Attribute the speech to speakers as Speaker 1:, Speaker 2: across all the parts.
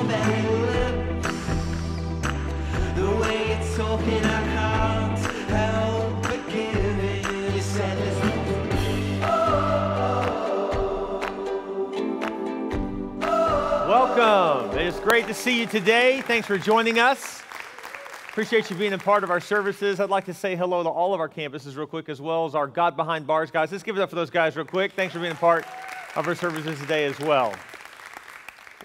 Speaker 1: that you live. The way it's talking, I can't help but give in. You said there's
Speaker 2: Welcome. It's great to see you today. Thanks for joining us. Appreciate you being a part of our services. I'd like to say hello to all of our campuses real quick, as well as our God Behind Bars guys. Let's give it up for those guys real quick. Thanks for being a part of our services today as well.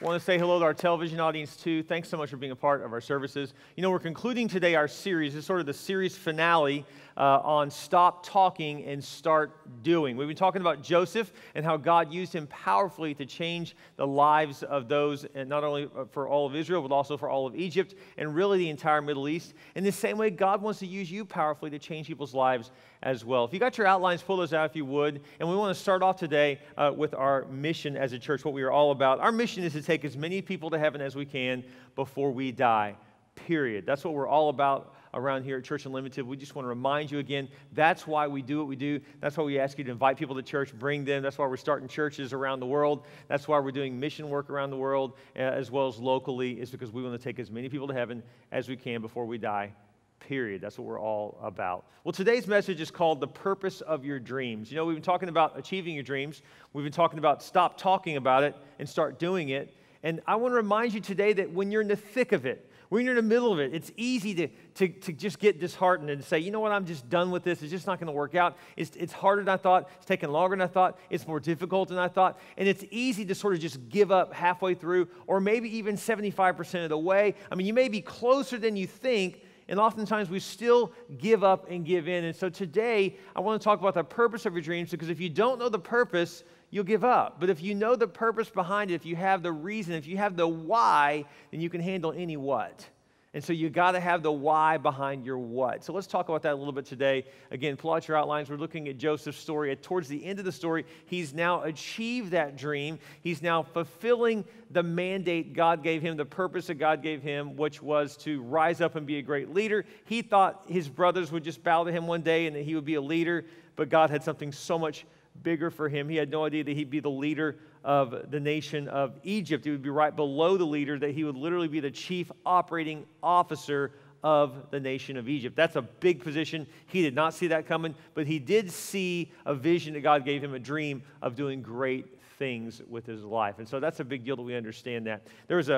Speaker 2: I want to say hello to our television audience too. Thanks so much for being a part of our services. You know, we're concluding today our series. It's sort of the series finale on Stop Talking and Start Doing. We've been talking about Joseph and how God used him powerfully to change the lives of those, and not only for all of Israel, but also for all of Egypt and really the entire Middle East. In the same way, God wants to use you powerfully to change people's lives as well. If you got your outlines, pull those out if you would. And we want to start off today with our mission as a church, what we are all about. Our mission is to take as many people to heaven as we can before we die, period. That's what we're all about around here at Church Unlimited. We just want to remind you again, that's why we do what we do. That's why we ask you to invite people to church, bring them. That's why we're starting churches around the world. That's why we're doing mission work around the world, as well as locally, is because we want to take as many people to heaven as we can before we die, period. That's what we're all about. Well, today's message is called The Purpose of Your Dreams. You know, we've been talking about achieving your dreams. We've been talking about stop talking about it and start doing it. And I want to remind you today that when you're in the thick of it, when you're in the middle of it, it's easy to just get disheartened and say, you know what, I'm just done with this. It's just not going to work out. It's harder than I thought. It's taking longer than I thought. It's more difficult than I thought. And it's easy to sort of just give up halfway through, or maybe even 75% of the way. I mean, you may be closer than you think, and oftentimes we still give up and give in. And so today, I want to talk about the purpose of your dreams, because if you don't know the purpose, you'll give up. But if you know the purpose behind it, if you have the reason, if you have the why, then you can handle any what. And so you got to have the why behind your what. So let's talk about that a little bit today. Again, pull out your outlines. We're looking at Joseph's story. Towards the end of the story, he's now achieved that dream. He's now fulfilling the mandate God gave him, the purpose that God gave him, which was to rise up and be a great leader. He thought his brothers would just bow to him one day and that he would be a leader, but God had something so much bigger for him. He had no idea that he'd be the leader of the nation of Egypt. He would be right below the leader, that he would literally be the chief operating officer of the nation of Egypt. That's a big position. He did not see that coming, but he did see a vision that God gave him, a dream of doing great things with his life. And so that's a big deal that we understand that. There was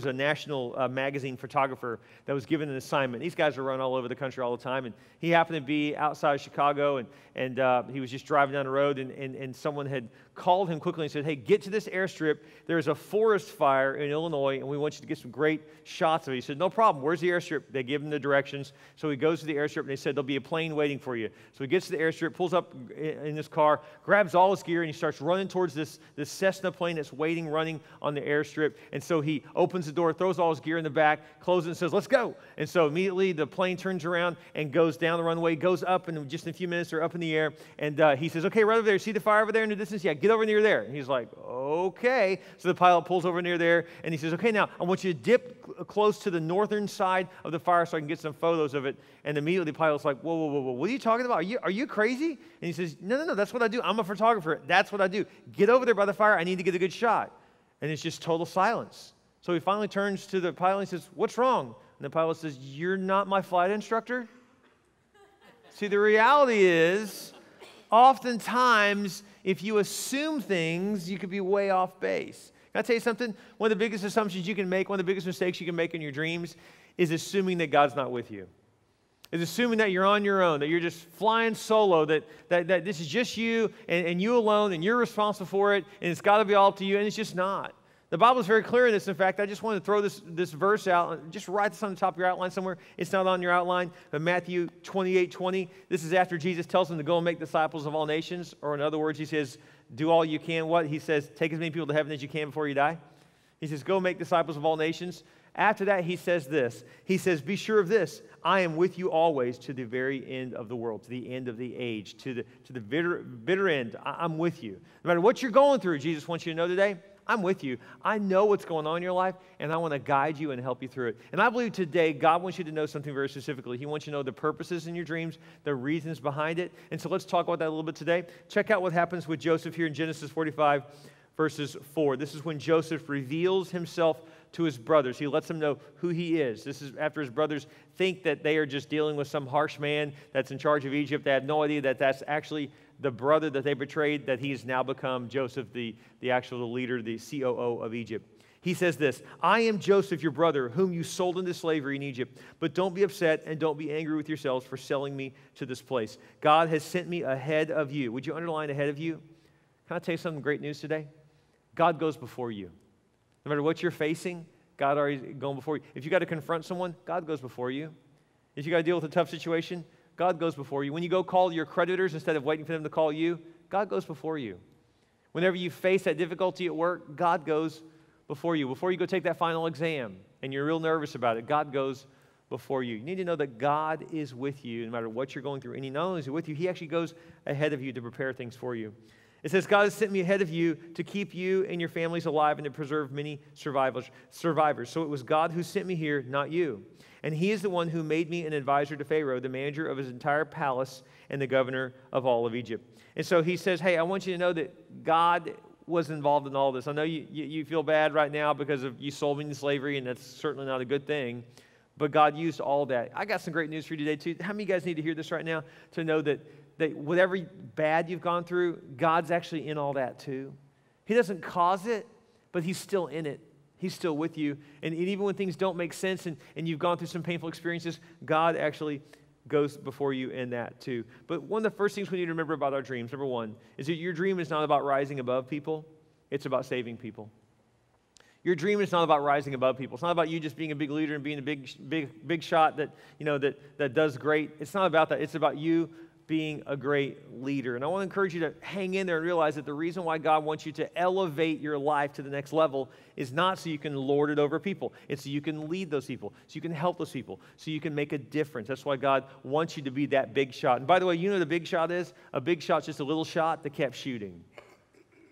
Speaker 2: a national magazine photographer that was given an assignment. These guys are run all over the country all the time, and he happened to be outside of Chicago, and he was just driving down the road, and someone had called him quickly and said, hey, get to this airstrip. There's a forest fire in Illinois, and we want you to get some great shots of it. He said, no problem. Where's the airstrip? They give him the directions. So he goes to the airstrip, and they said, there'll be a plane waiting for you. So he gets to the airstrip, pulls up in his car, grabs all his gear, and he starts running towards this Cessna plane that's running on the airstrip. And so he opens the door, throws all his gear in the back, closes it, and says, let's go. And so immediately the plane turns around and goes down the runway, goes up, and just in a few minutes they're up in the air. And he says, okay, right over there, see the fire over there in the distance? Yeah, get over near there. And he's like, okay. So the pilot pulls over near there, and he says, okay, now I want you to dip close to the northern side of the fire so I can get some photos of it. And immediately the pilot's like, whoa, what are you talking about? Are you crazy? And he says, no, that's what I do. I'm a photographer. That's what I do. Get over there by the fire. I need to get a good shot. And it's just total silence. So he finally turns to the pilot and says, what's wrong? And the pilot says, you're not my flight instructor? See, the reality is, oftentimes, if you assume things, you could be way off base. Can I tell you something? One of the biggest assumptions you can make, one of the biggest mistakes you can make in your dreams is assuming that God's not with you. Is assuming that you're on your own, that you're just flying solo, that this is just you and you alone, and you're responsible for it, and it's got to be all up to you, and it's just not. The Bible is very clear in this. In fact, I just want to throw this verse out. Just write this on the top of your outline somewhere. It's not on your outline, but Matthew 28:20. This is after Jesus tells them to go and make disciples of all nations, or in other words, he says, do all you can. What? He says, take as many people to heaven as you can before you die. He says, go make disciples of all nations. After that, he says this. He says, be sure of this. I am with you always to the very end of the world, to the end of the age, to the bitter end. I'm with you. No matter what you're going through, Jesus wants you to know today, I'm with you. I know what's going on in your life, and I want to guide you and help you through it. And I believe today God wants you to know something very specifically. He wants you to know the purposes in your dreams, the reasons behind it. And so let's talk about that a little bit today. Check out what happens with Joseph here in Genesis 45, verses 4. This is when Joseph reveals himself to his brothers. He lets them know who he is. This is after his brothers think that they are just dealing with some harsh man that's in charge of Egypt. They have no idea that that's actually the brother that they betrayed, that he's now become Joseph, the actual leader, the COO of Egypt. He says this, I am Joseph, your brother, whom you sold into slavery in Egypt. But don't be upset and don't be angry with yourselves for selling me to this place. God has sent me ahead of you. Would you underline ahead of you? Can I tell you something great news today? God goes before you. No matter what you're facing, God already going before you. If you got to confront someone, God goes before you. If you got to deal with a tough situation, God goes before you. When you go call your creditors instead of waiting for them to call you, God goes before you. Whenever you face that difficulty at work, God goes before you. Before you go take that final exam and you're real nervous about it, God goes before you. You need to know that God is with you no matter what you're going through. And he not only is with you, he actually goes ahead of you to prepare things for you. It says, God has sent me ahead of you to keep you and your families alive and to preserve many survivors. So it was God who sent me here, not you. And he is the one who made me an advisor to Pharaoh, the manager of his entire palace and the governor of all of Egypt. And so he says, hey, I want you to know that God was involved in all this. I know you feel bad right now because of you sold me into slavery, and that's certainly not a good thing. But God used all that. I got some great news for you today, too. How many of you guys need to hear this right now to know that whatever bad you've gone through, God's actually in all that, too? He doesn't cause it, but he's still in it. He's still with you. And even when things don't make sense and you've gone through some painful experiences, God actually goes before you in that too. But one of the first things we need to remember about our dreams, number one, is that your dream is not about rising above people. It's about saving people. Your dream is not about rising above people. It's not about you just being a big leader and being a big shot that does great. It's not about that. It's about you being a great leader. And I want to encourage you to hang in there and realize that the reason why God wants you to elevate your life to the next level is not so you can lord it over people. It's so you can lead those people, so you can help those people, so you can make a difference. That's why God wants you to be that big shot. And by the way, you know what a big shot is? A big shot's just a little shot that kept shooting.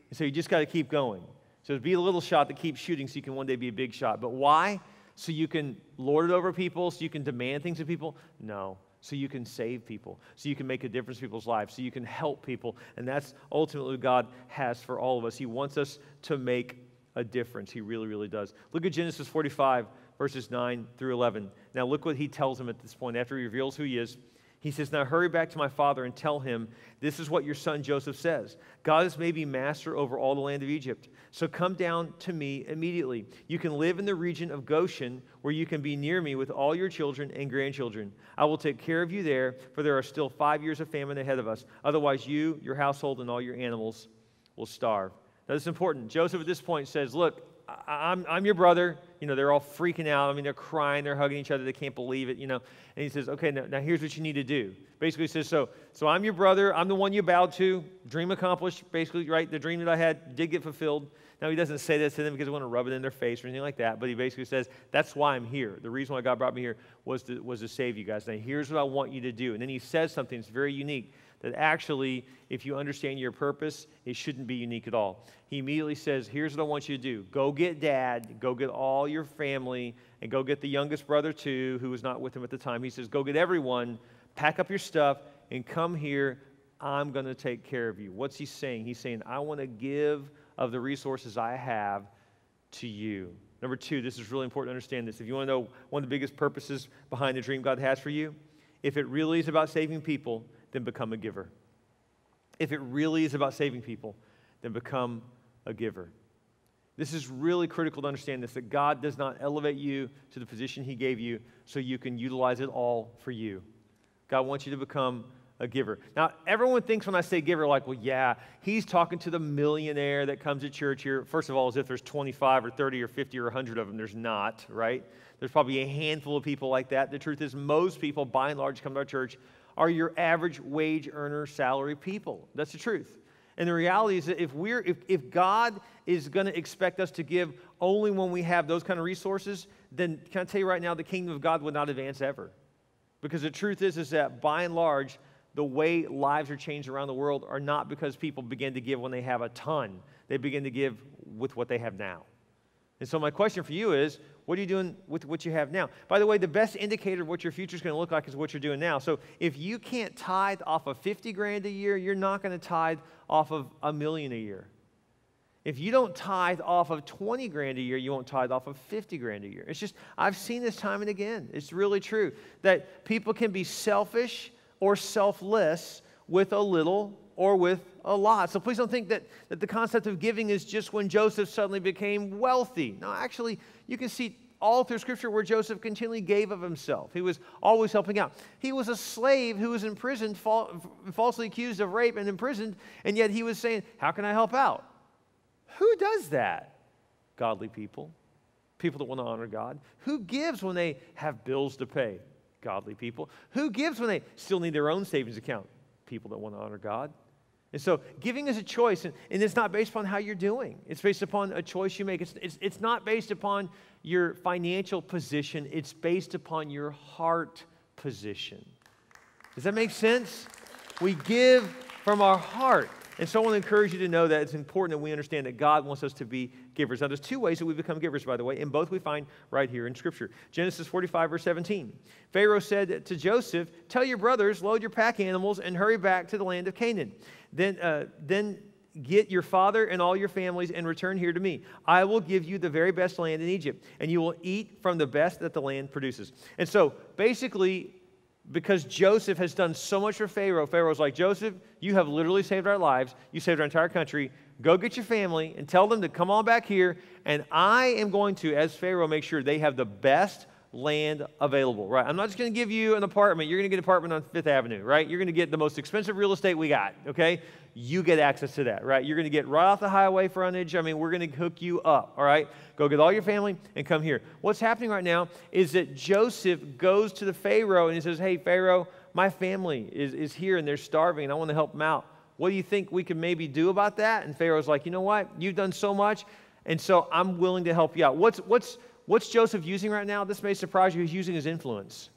Speaker 2: And so you just got to keep going. So be a little shot that keeps shooting so you can one day be a big shot. But why? So you can lord it over people, so you can demand things of people? No. So you can save people, so you can make a difference in people's lives, so you can help people. And that's ultimately what God has for all of us. He wants us to make a difference. He really, really does. Look at Genesis 45, verses 9 through 11. Now look what he tells him at this point. After he reveals who he is, he says, now hurry back to my father and tell him, this is what your son Joseph says. God has made me master over all the land of Egypt. So come down to me immediately. You can live in the region of Goshen, where you can be near me with all your children and grandchildren. I will take care of you there, for there are still 5 years of famine ahead of us. Otherwise you, your household, and all your animals will starve. Now this is important. Joseph at this point says, look, I'm your brother. You know, they're all freaking out. I mean, they're crying, they're hugging each other, they can't believe it, you know. And he says, okay, now here's what you need to do. Basically he says, so I'm your brother, I'm the one you bowed to, dream accomplished, basically, right? The dream that I had did get fulfilled. Now he doesn't say this to them because he want to rub it in their face or anything like that, but he basically says, that's why I'm here. The reason why God brought me here was to save you guys. Now here's what I want you to do. And then he says something that's very unique, that actually, if you understand your purpose, it shouldn't be unique at all. He immediately says, here's what I want you to do. Go get dad, go get all your family, and go get the youngest brother too, who was not with him at the time. He says, go get everyone, pack up your stuff, and come here. I'm going to take care of you. What's he saying? He's saying, I want to give of the resources I have to you. Number two, this is really important to understand this. If you want to know one of the biggest purposes behind the dream God has for you, if it really is about saving people, then become a giver. If it really is about saving people, then become a giver. This is really critical to understand this, that God does not elevate you to the position he gave you so you can utilize it all for you. God wants you to become a giver. Now, everyone thinks when I say giver, like, well, yeah, he's talking to the millionaire that comes to church here. First of all, as if there's 25 or 30 or 50 or 100 of them. There's not, right? There's probably a handful of people like that. The truth is most people, by and large, come to our church are your average wage earner, salary people. That's the truth. And the reality is that if God is going to expect us to give only when we have those kind of resources, then can I tell you right now, the kingdom of God would not advance ever. Because the truth is that by and large, the way lives are changed around the world are not because people begin to give when they have a ton. They begin to give with what they have now. And so my question for you is, what are you doing with what you have now? By the way, the best indicator of what your future is going to look like is what you're doing now. So if you can't tithe off of 50 grand a year, you're not going to tithe off of $1 million a year. If you don't tithe off of 20 grand a year, you won't tithe off of 50 grand a year. It's just, I've seen this time and again. It's really true that people can be selfish or selfless with a little or with a lot. So please don't think that the concept of giving is just when Joseph suddenly became wealthy. No, actually, you can see all through Scripture where Joseph continually gave of himself. He was always helping out. He was a slave who was imprisoned, falsely accused of rape and imprisoned, and yet he was saying, how can I help out? Who does that? Godly people. People that want to honor God. Who gives when they have bills to pay? Godly people. Who gives when they still need their own savings account? People that want to honor God. And so giving is a choice, and it's not based upon how you're doing. It's based upon a choice you make. It's not based upon your financial position. It's based upon your heart position. Does that make sense? We give from our heart. And so I want to encourage you to know that it's important that we understand that God wants us to be givers. Now, there's two ways that we become givers, by the way, and both we find right here in Scripture. Genesis 45, verse 17. Pharaoh said to Joseph, tell your brothers, load your pack animals, and hurry back to the land of Canaan. Then get your father and all your families and return here to me. I will give you the very best land in Egypt, and you will eat from the best that the land produces. And so, basically, because Joseph has done so much for Pharaoh, Pharaoh's like, Joseph, you have literally saved our lives. You saved our entire country. Go get your family and tell them to come on back here, and I am going to, as Pharaoh, make sure they have the best land available, right? I'm not just going to give you an apartment. You're going to get an apartment on Fifth Avenue, right? You're going to get the most expensive real estate we got, okay? You get access to that, right? You're going to get right off the highway frontage. I mean, we're going to hook you up, all right? Go get all your family and come here. What's happening right now is that Joseph goes to the Pharaoh and he says, hey, Pharaoh, my family is here and they're starving and I want to help them out. What do you think we can maybe do about that? And Pharaoh's like, you know what? You've done so much, and so I'm willing to help you out. What's Joseph using right now? This may surprise you. He's using his influence.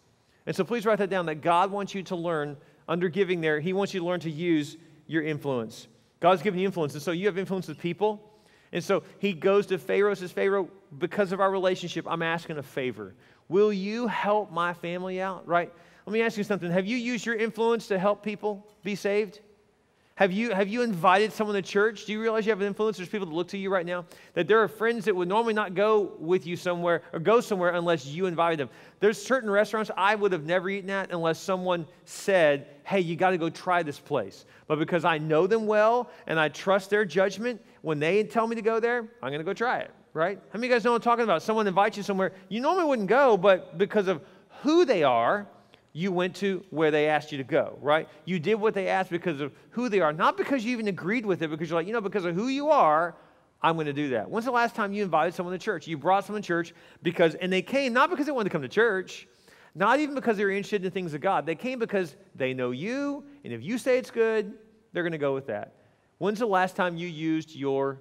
Speaker 2: And so please write that down, that God wants you to learn, under giving there, he wants you to learn to use your influence. God's given you influence, and so you have influence with people. And so he goes to Pharaoh, says, Pharaoh, because of our relationship, I'm asking a favor. Will you help my family out, right? Let me ask you something. Have you used your influence to help people be saved? Have you invited someone to church? Do you realize you have an influence? There's people that look to you right now, that there are friends that would normally not go with you somewhere or go somewhere unless you invited them. There's certain restaurants I would have never eaten at unless someone said, hey, you got to go try this place. But because I know them well and I trust their judgment, when they tell me to go there, I'm going to go try it, right? How many of you guys know what I'm talking about? Someone invites you somewhere, you normally wouldn't go, but because of who they are, you went to where they asked you to go, right? You did what they asked because of who they are, not because you even agreed with it, because you're like, because of who you are, I'm going to do that. When's the last time you invited someone to church? You brought someone to church and they came not because they wanted to come to church, not even because they were interested in the things of God. They came because they know you, and if you say it's good, they're going to go with that. When's the last time you used your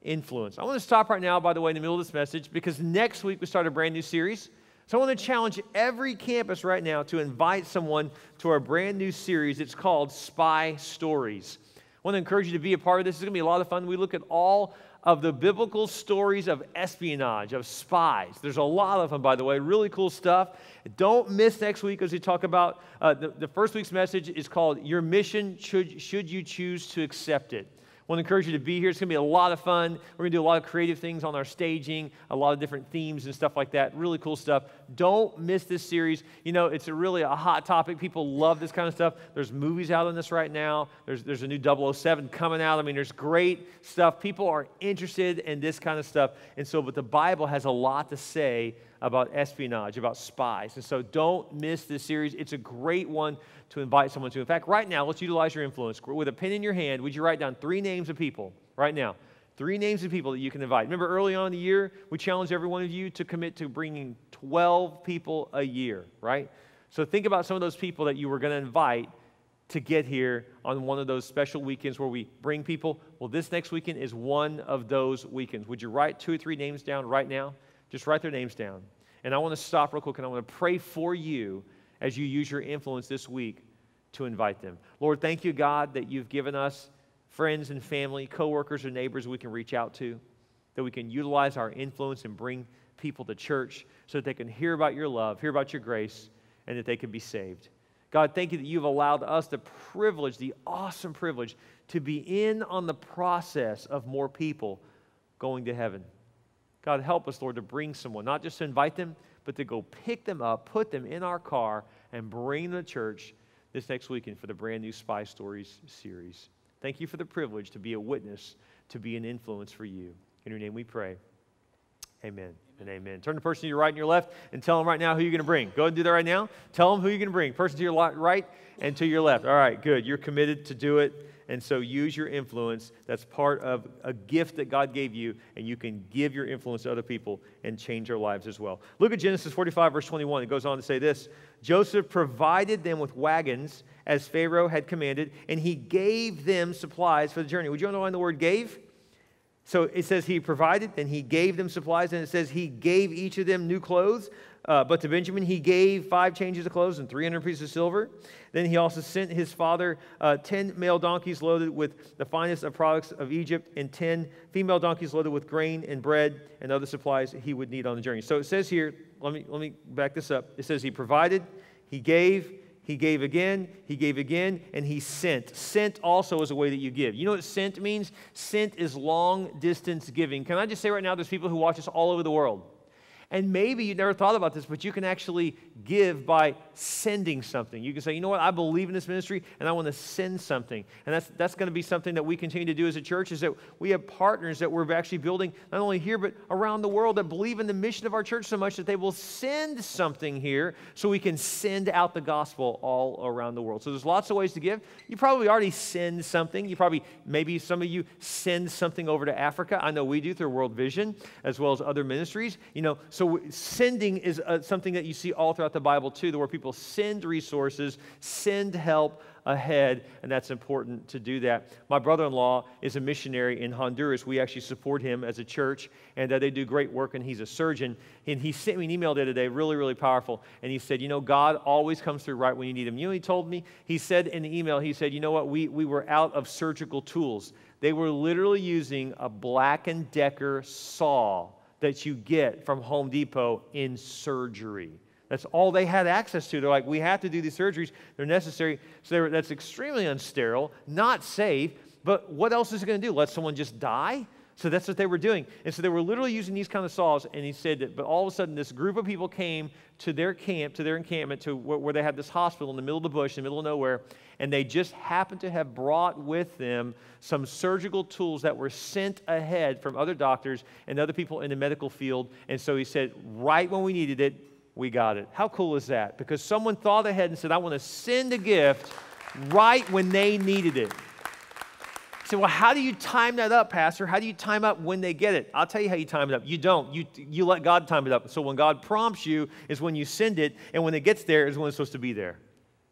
Speaker 2: influence? I want to stop right now, by the way, in the middle of this message, because next week we start a brand new series. So I want to challenge every campus right now to invite someone to our brand new series. It's called Spy Stories. I want to encourage you to be a part of this. It's going to be a lot of fun. We look at all of the biblical stories of espionage, of spies. There's a lot of them, by the way, really cool stuff. Don't miss next week as we talk about, the first week's message is called Your Mission, Should You Choose to Accept It. I want to encourage you to be here. It's going to be a lot of fun. We're going to do a lot of creative things on our staging, a lot of different themes and stuff like that. Really cool stuff. Don't miss this series. It's really a hot topic. People love this kind of stuff. There's movies out on this right now. There's a new 007 coming out. I mean, there's great stuff. People are interested in this kind of stuff. And so, but the Bible has a lot to say about espionage, about spies. And so don't miss this series. It's a great one to invite someone to. In fact, right now, let's utilize your influence. With a pen in your hand, would you write down 3 names of people right now? 3 names of people that you can invite. Remember early on in the year, we challenged every one of you to commit to bringing 12 people a year, right? So think about some of those people that you were going to invite to get here on one of those special weekends where we bring people. Well, this next weekend is one of those weekends. Would you write 2 or 3 names down right now? Just write their names down. And I want to stop real quick and I want to pray for you as you use your influence this week to invite them. Lord, thank you, God, that you've given us friends and family, coworkers and neighbors we can reach out to, that we can utilize our influence and bring people to church so that they can hear about your love, hear about your grace, and that they can be saved. God, thank you that you've allowed us the privilege, the awesome privilege, to be in on the process of more people going to heaven. God, help us, Lord, to bring someone, not just to invite them, but to go pick them up, put them in our car, and bring them to church this next weekend for the brand new Spy Stories series. Thank you for the privilege to be a witness, to be an influence for you. In your name we pray. Amen and amen. Turn to the person to your right and your left and tell them right now who you're going to bring. Go ahead and do that right now. Tell them who you're going to bring. Person to your right and to your left. All right, good. You're committed to do it. And so use your influence. That's part of a gift that God gave you, and you can give your influence to other people and change their lives as well. Look at Genesis 45, verse 21. It goes on to say this: Joseph provided them with wagons as Pharaoh had commanded, and he gave them supplies for the journey. Would you underline the word gave? So it says he provided, and he gave them supplies, and it says he gave each of them new clothes. But to Benjamin, he gave 5 changes of clothes and 300 pieces of silver. Then he also sent his father 10 male donkeys loaded with the finest of products of Egypt, and 10 female donkeys loaded with grain and bread and other supplies he would need on the journey. So it says here, let me back this up. It says he provided, he gave again, and he sent. Sent also is a way that you give. You know what sent means? Sent is long distance giving. Can I just say right now, there's people who watch us all over the world. And maybe you never thought about this, but you can actually give by sending something. You can say, you know what, I believe in this ministry, and I want to send something. And that's going to be something that we continue to do as a church, is that we have partners that we're actually building, not only here, but around the world, that believe in the mission of our church so much that they will send something here so we can send out the gospel all around the world. So there's lots of ways to give. You probably already send something. Maybe some of you send something over to Africa. I know we do through World Vision, as well as other ministries. So sending is something that you see all throughout the Bible too, where people send resources, send help ahead, and that's important to do that. My brother-in-law is a missionary in Honduras. We actually support him as a church, and they do great work, and he's a surgeon. And he sent me an email the other day, really, really powerful, and he said, God always comes through right when you need him. You know what he told me? He said in the email, he said, you know what, we were out of surgical tools. They were literally using a Black & Decker saw that you get from Home Depot in surgery. That's all they had access to. They're like, we have to do these surgeries. They're necessary. So that's extremely unsterile, not safe, but what else is it going to do? Let someone just die? So that's what they were doing. And so they were literally using these kind of saws, and he said that, but all of a sudden this group of people came to their encampment, to where they had this hospital in the middle of the bush, in the middle of nowhere, and they just happened to have brought with them some surgical tools that were sent ahead from other doctors and other people in the medical field. And so he said, right when we needed it, we got it. How cool is that? Because someone thought ahead and said, I want to send a gift right when they needed it. You say, well, how do you time that up, Pastor? How do you time up when they get it? I'll tell you how you time it up. You don't. You let God time it up. So when God prompts you is when you send it, and when it gets there is when it's supposed to be there.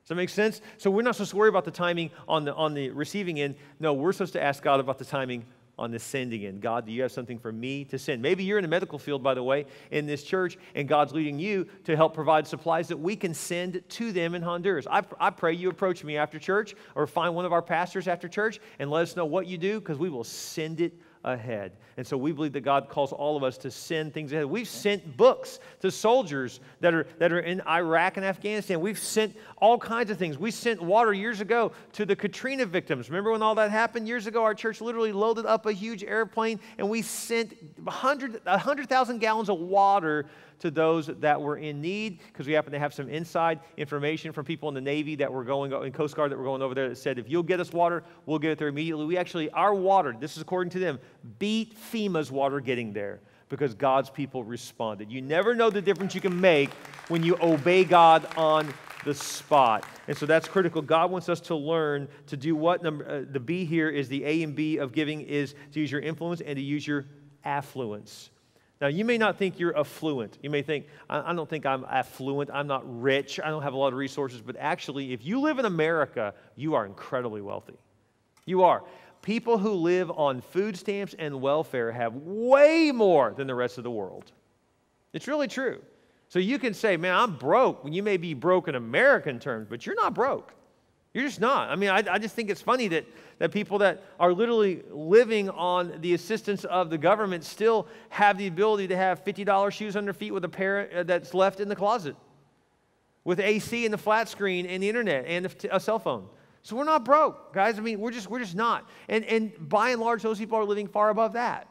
Speaker 2: Does that make sense? So we're not supposed to worry about the timing on the receiving end. No, we're supposed to ask God about the timing on the sending end. God, do you have something for me to send? Maybe you're in the medical field, by the way, in this church, and God's leading you to help provide supplies that we can send to them in Honduras. I pray you approach me after church, or find one of our pastors after church and let us know what you do, because we will send it ahead. And so we believe that God calls all of us to send things ahead. We've sent books to soldiers that are in Iraq and Afghanistan. We've sent all kinds of things. We sent water years ago to the Katrina victims. Remember when all that happened years ago? Our church literally loaded up a huge airplane, and we sent 100,000 gallons of water to those that were in need, because we happen to have some inside information from people in the Navy that were in Coast Guard that were going over there, that said, if you'll get us water, we'll get it there immediately. Our water, this is according to them, beat FEMA's water getting there, because God's people responded. You never know the difference you can make when you obey God on the spot. And so that's critical. God wants us to learn to do what? The B here is the A and B of giving, is to use your influence and to use your affluence. Now, you may not think you're affluent. You may think, I don't think I'm affluent. I'm not rich. I don't have a lot of resources. But actually, if you live in America, you are incredibly wealthy. You are. People who live on food stamps and welfare have way more than the rest of the world. It's really true. So you can say, man, I'm broke. When you may be broke in American terms, but you're not broke. You're just not. I mean, I just think it's funny that people that are literally living on the assistance of the government still have the ability to have $50 shoes on their feet with a pair that's left in the closet. with AC and the flat screen and the internet and a cell phone. So we're not broke, guys. I mean, we're just not. And by and large, those people are living far above that.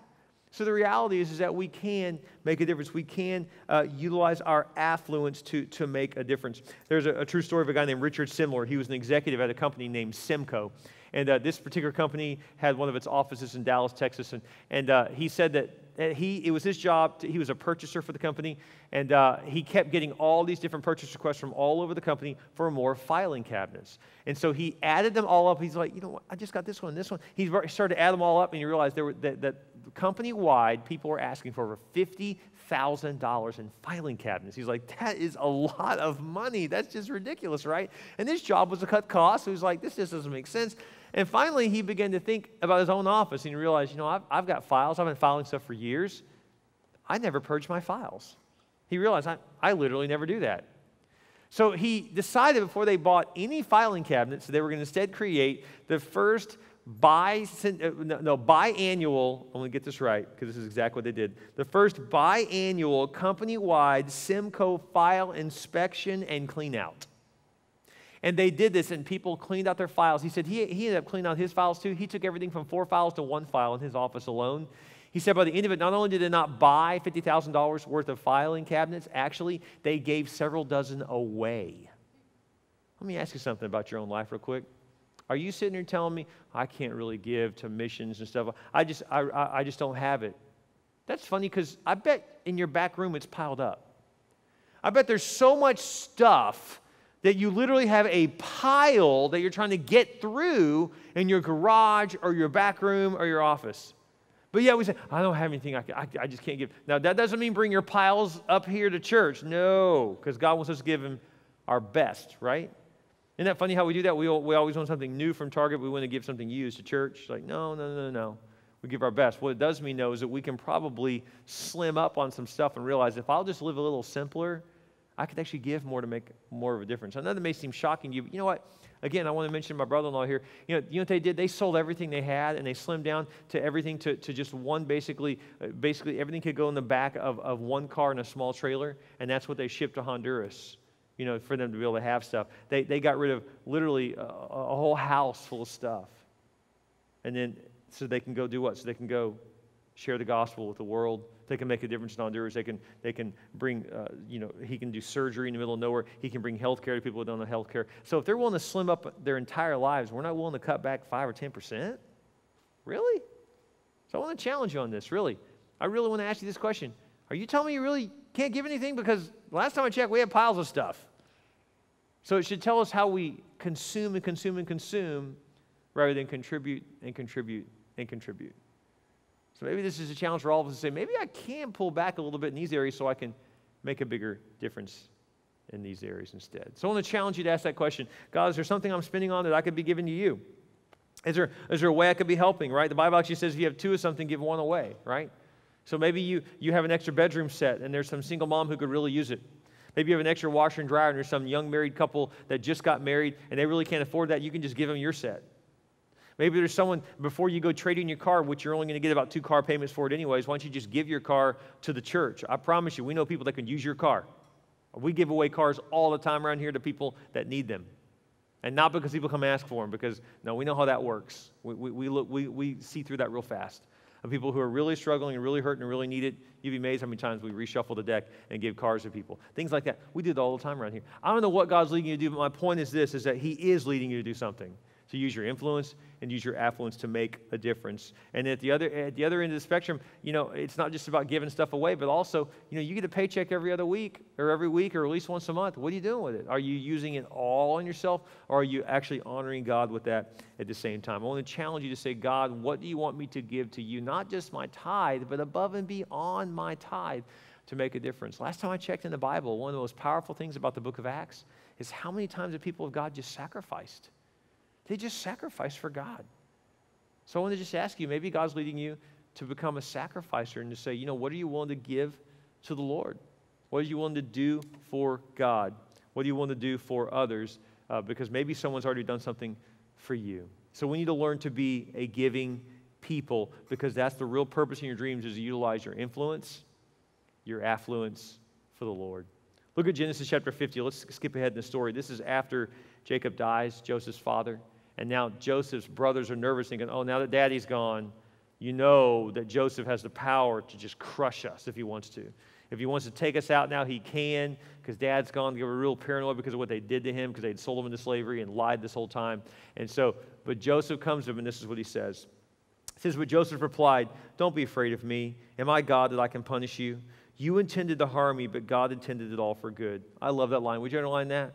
Speaker 2: So the reality is that we can make a difference. We can utilize our affluence to make a difference. There's a true story of a guy named Richard Simler. He was an executive at a company named Simco. And this particular company had one of its offices in Dallas, Texas. And he said that it was his job. He was a purchaser for the company. And he kept getting all these different purchase requests from all over the company for more filing cabinets. And so he added them all up. He's like, you know what? I just got this one, this one. He started to add them all up, and he realized that company-wide, people were asking for over $50,000 in filing cabinets. He's like, that is a lot of money. That's just ridiculous, right? And his job was to cut costs. So he was like, this just doesn't make sense. And finally, he began to think about his own office, and he realized, you know, I've got files. I've been filing stuff for years. I never purge my files. He realized, I literally never do that. So he decided before they bought any filing cabinets, they were going to instead create the first biannual, I'm going to get this right because this is exactly what they did, the first biannual company-wide Simco file inspection and clean out. And they did this, and people cleaned out their files. He said he ended up cleaning out his files too. He took everything from 4 files to 1 file in his office alone. He said by the end of it, not only did they not buy $50,000 worth of filing cabinets, actually, they gave several dozen away. Let me ask you something about your own life real quick. Are you sitting here telling me, I can't really give to missions and stuff? I just don't have it. That's funny because I bet in your back room it's piled up. I bet there's so much stuff that you literally have a pile that you're trying to get through in your garage or your back room or your office. But yeah, we say, I don't have anything, I just can't give. Now, that doesn't mean bring your piles up here to church. No, because God wants us to give Him our best, right? Isn't that funny how we do that? We always want something new from Target. We want to give something used to church. It's like, no. We give our best. What it does mean, though, is that we can probably slim up on some stuff and realize if I'll just live a little simpler, I could actually give more to make more of a difference. I know that may seem shocking to you, but you know what? Again, I want to mention my brother-in-law here. You know what they did? They sold everything they had, and they slimmed down to everything to just one, basically everything could go in the back of one car in a small trailer, and that's what they shipped to Honduras, you know, for them to be able to have stuff. They got rid of literally a whole house full of stuff. And then, so they can go do what? So they can go share the gospel with the world. They can make a difference in Honduras. They can bring, he can do surgery in the middle of nowhere. He can bring health care to people who don't have health care. So if they're willing to slim up their entire lives, we're not willing to cut back 5 or 10%? Really? So I want to challenge you on this, really. I really want to ask you this question. Are you telling me you really can't give anything? Because last time I checked, we had piles of stuff. So it should tell us how we consume and consume and consume rather than contribute and contribute and contribute. So maybe this is a challenge for all of us to say, maybe I can pull back a little bit in these areas so I can make a bigger difference in these areas instead. So I want to challenge you to ask that question. God, is there something I'm spending on that I could be giving to you? Is there a way I could be helping, right? The Bible actually says if you have 2 of something, give 1 away, right? So maybe you have an extra bedroom set and there's some single mom who could really use it. Maybe you have an extra washer and dryer and there's some young married couple that just got married and they really can't afford that. You can just give them your set. Maybe there's someone, before you go trade in your car, which you're only going to get about 2 car payments for it anyways, why don't you just give your car to the church? I promise you, we know people that can use your car. We give away cars all the time around here to people that need them. And not because people come ask for them, because, no, we know how that works. We see through that real fast. Of people who are really struggling and really hurting and really need it, you'd be amazed how many times we reshuffle the deck and give cars to people. Things like that. We do it all the time around here. I don't know what God's leading you to do, but my point is this, is that He is leading you to do something. To use your influence and use your affluence to make a difference. And at the other end of the spectrum, it's not just about giving stuff away, but also, you get a paycheck every other week or every week or at least once a month. What are you doing with it? Are you using it all on yourself, or are you actually honoring God with that at the same time? I want to challenge you to say, God, what do you want me to give to you? Not just my tithe, but above and beyond my tithe to make a difference. Last time I checked in the Bible, one of the most powerful things about the book of Acts is how many times the people of God just sacrificed. They just sacrificed for God. So I want to just ask you, maybe God's leading you to become a sacrificer and to say, what are you willing to give to the Lord? What are you willing to do for God? What do you want to do for others? Because maybe someone's already done something for you. So we need to learn to be a giving people, because that's the real purpose in your dreams, is to utilize your influence, your affluence for the Lord. Look at Genesis chapter 50. Let's skip ahead in the story. This is after Jacob dies, Joseph's father. And now Joseph's brothers are nervous, thinking, oh, now that daddy's gone, you know that Joseph has the power to just crush us if he wants to. If he wants to take us out now, he can, because dad's gone. They were real paranoid because of what they did to him, because they'd sold him into slavery and lied this whole time. And so, but Joseph comes to him, and this is what he says. It says, but Joseph replied, don't be afraid of me. Am I God that I can punish you? You intended to harm me, but God intended it all for good. I love that line. Would you underline that?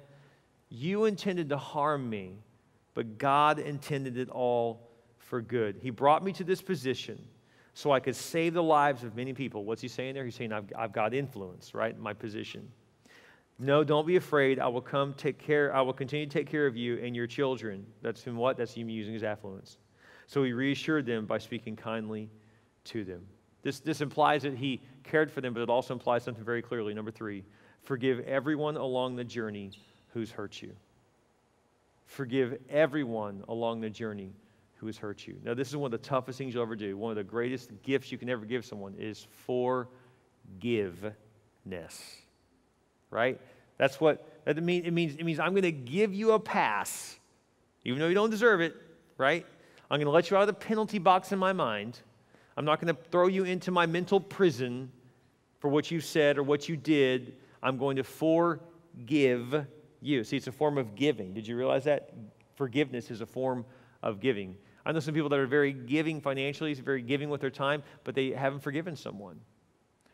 Speaker 2: You intended to harm me, but God intended it all for good. He brought me to this position so I could save the lives of many people. What's he saying there? He's saying, I've got influence, right, in my position. No, don't be afraid. I will continue to take care of you and your children. That's him what? That's him using his affluence. So he reassured them by speaking kindly to them. This implies that he cared for them, but it also implies something very clearly. Number 3, forgive everyone along the journey who's hurt you. Forgive everyone along the journey who has hurt you. Now, this is one of the toughest things you'll ever do. One of the greatest gifts you can ever give someone is forgiveness. Right? That's what that means. It means I'm going to give you a pass, even though you don't deserve it, right? I'm going to let you out of the penalty box in my mind. I'm not going to throw you into my mental prison for what you said or what you did. I'm going to forgive you. See, it's a form of giving. Did you realize that? Forgiveness is a form of giving. I know some people that are very giving financially, very giving with their time, but they haven't forgiven someone.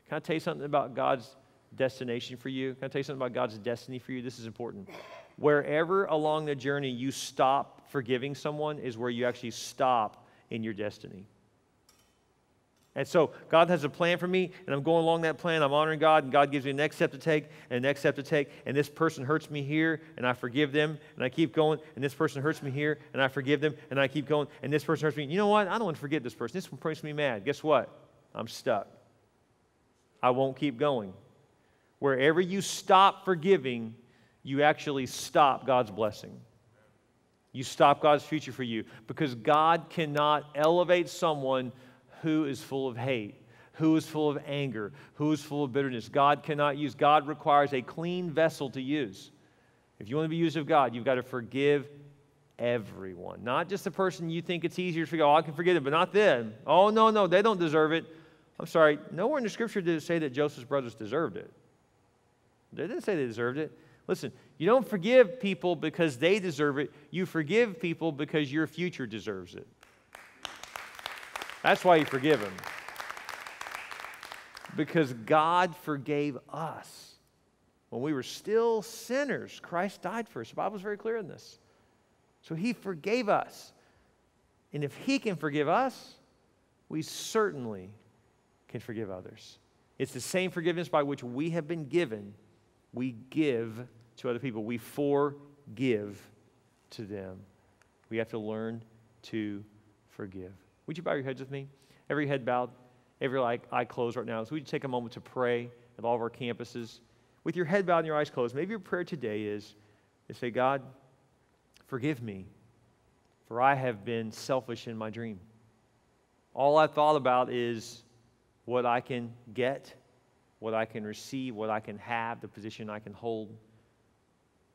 Speaker 2: Can I tell you something about God's destination for you? Can I tell you something about God's destiny for you? This is important. Wherever along the journey you stop forgiving someone is where you actually stop in your destiny. And so God has a plan for me, and I'm going along that plan. I'm honoring God, and God gives me the next step to take, and the next step to take. And this person hurts me here, and I forgive them, and I keep going. And this person hurts me here, and I forgive them, and I keep going. And this person hurts me. You know what? I don't want to forgive this person. This one makes me mad. Guess what? I'm stuck. I won't keep going. Wherever you stop forgiving, you actually stop God's blessing. You stop God's future for you, because God cannot elevate someone who is full of hate, who is full of anger, who is full of bitterness. God requires a clean vessel to use. If you want to be used of God, you've got to forgive everyone. Not just the person you think it's easier to forgive. Oh, I can forgive them, but not them. Oh, no, they don't deserve it. I'm sorry, nowhere in the Scripture did it say that Joseph's brothers deserved it. They didn't say they deserved it. Listen, you don't forgive people because they deserve it. You forgive people because your future deserves it. That's why you forgive them. Because God forgave us. When we were still sinners, Christ died for us. The Bible is very clear in this. So he forgave us. And if he can forgive us, we certainly can forgive others. It's the same forgiveness by which we have been given. We give to other people. We forgive to them. We have to learn to forgive. Would you bow your heads with me? Every head bowed, every eye closed right now. So would you take a moment to pray at all of our campuses? With your head bowed and your eyes closed, maybe your prayer today is to say, God, forgive me, for I have been selfish in my dream. All I've thought about is what I can get, what I can receive, what I can have, the position I can hold.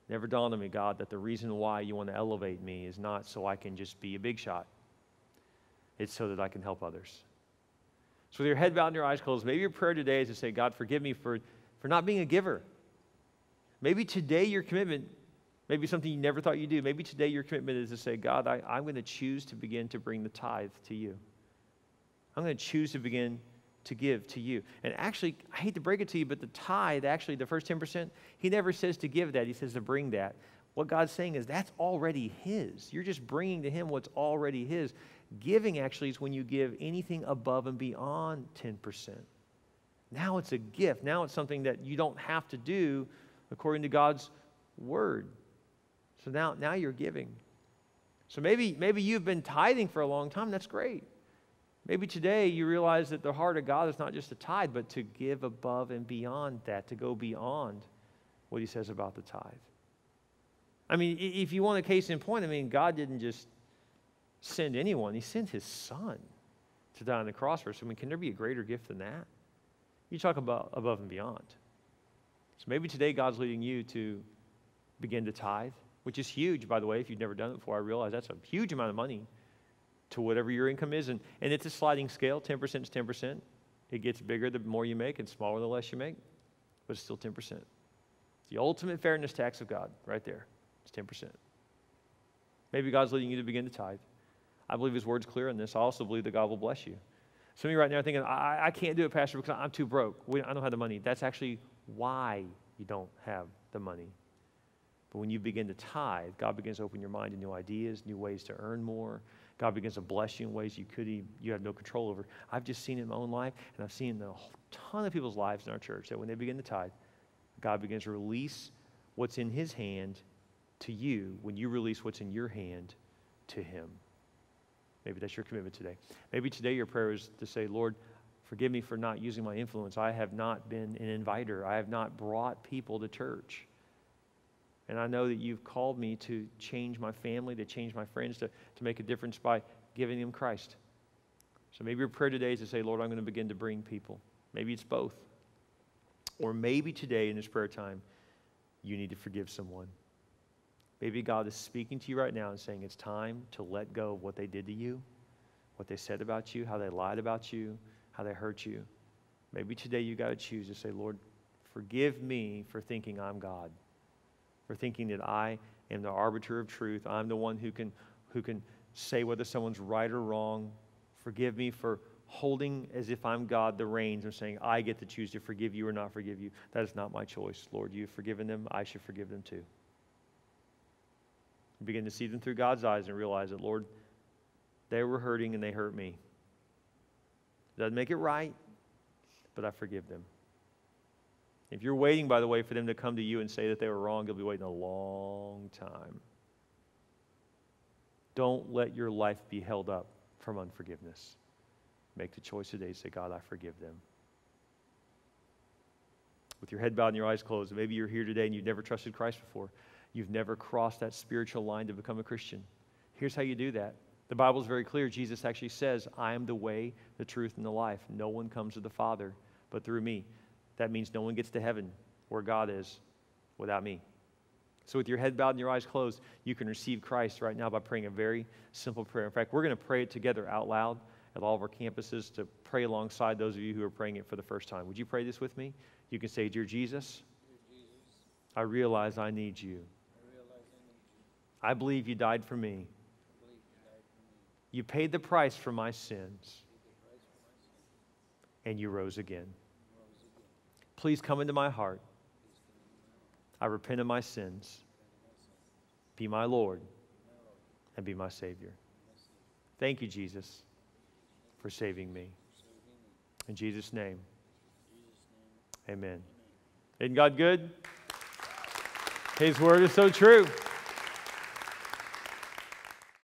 Speaker 2: Never dawned on me, God, that the reason why you want to elevate me is not so I can just be a big shot. It's so that I can help others. So with your head bowed and your eyes closed, maybe your prayer today is to say, God, forgive me for not being a giver. Maybe today your commitment, maybe something you never thought you'd do, maybe today your commitment is to say, God, I'm going to choose to begin to bring the tithe to you. I'm going to choose to begin to give to you. And actually, I hate to break it to you, but the tithe, actually, the first 10%, he never says to give that. He says to bring that. What God's saying is that's already his. You're just bringing to him what's already his. Giving actually is when you give anything above and beyond 10%. Now it's a gift. Now it's something that you don't have to do according to God's word. So now you're giving. So maybe you've been tithing for a long time. That's great. Maybe today you realize that the heart of God is not just to tithe, but to give above and beyond that, to go beyond what he says about the tithe. I mean, if you want a case in point, I mean, God didn't just send anyone. He sent his son to die on the cross for us. I mean, can there be a greater gift than that? You talk about above and beyond. So maybe today God's leading you to begin to tithe, which is huge, by the way. If you've never done it before, I realize that's a huge amount of money to whatever your income is. And it's a sliding scale. 10% is 10%. It gets bigger the more you make and smaller the less you make, but it's still 10%. The ultimate fairness tax of God right there. It's 10%. Maybe God's leading you to begin to tithe. I believe His word's clear on this. I also believe that God will bless you. Some of you right now are thinking, I can't do it, Pastor, because I'm too broke. I don't have the money. That's actually why you don't have the money. But when you begin to tithe, God begins to open your mind to new ideas, new ways to earn more. God begins to bless you in ways you have no control over. I've just seen it in my own life, and I've seen in a ton of people's lives in our church that when they begin to tithe, God begins to release what's in His hand to you when you release what's in your hand to Him. Maybe that's your commitment today. Maybe today your prayer is to say, Lord, forgive me for not using my influence. I have not been an inviter. I have not brought people to church. And I know that You've called me to change my family, to change my friends, to make a difference by giving them Christ. So maybe your prayer today is to say, Lord, I'm going to begin to bring people. Maybe it's both. Or maybe today in this prayer time, you need to forgive someone. Maybe God is speaking to you right now and saying it's time to let go of what they did to you, what they said about you, how they lied about you, how they hurt you. Maybe today you got to choose to say, Lord, forgive me for thinking I'm God, for thinking that I am the arbiter of truth. I'm the one who can say whether someone's right or wrong. Forgive me for holding as if I'm God the reins and saying I get to choose to forgive you or not forgive you. That is not my choice. Lord, You've forgiven them. I should forgive them too. Begin to see them through God's eyes and realize that, Lord, they were hurting and they hurt me. Doesn't make it right, but I forgive them. If you're waiting, by the way, for them to come to you and say that they were wrong, you'll be waiting a long time. Don't let your life be held up from unforgiveness. Make the choice today to say, God, I forgive them. With your head bowed and your eyes closed, maybe you're here today and you've never trusted Christ before. You've never crossed that spiritual line to become a Christian. Here's how you do that. The Bible is very clear. Jesus actually says, I am the way, the truth, and the life. No one comes to the Father but through me. That means no one gets to heaven where God is without me. So with your head bowed and your eyes closed, you can receive Christ right now by praying a very simple prayer. In fact, we're going to pray it together out loud at all of our campuses to pray alongside those of you who are praying it for the first time. Would you pray this with me? You can say, Dear Jesus, I realize I need You. I believe You died for me. You paid the price for my sins. And You rose again. Please come into my heart. I repent of my sins. Be my Lord and be my Savior. Thank You, Jesus, for saving me. In Jesus' name, amen. Isn't God good? His word is so true.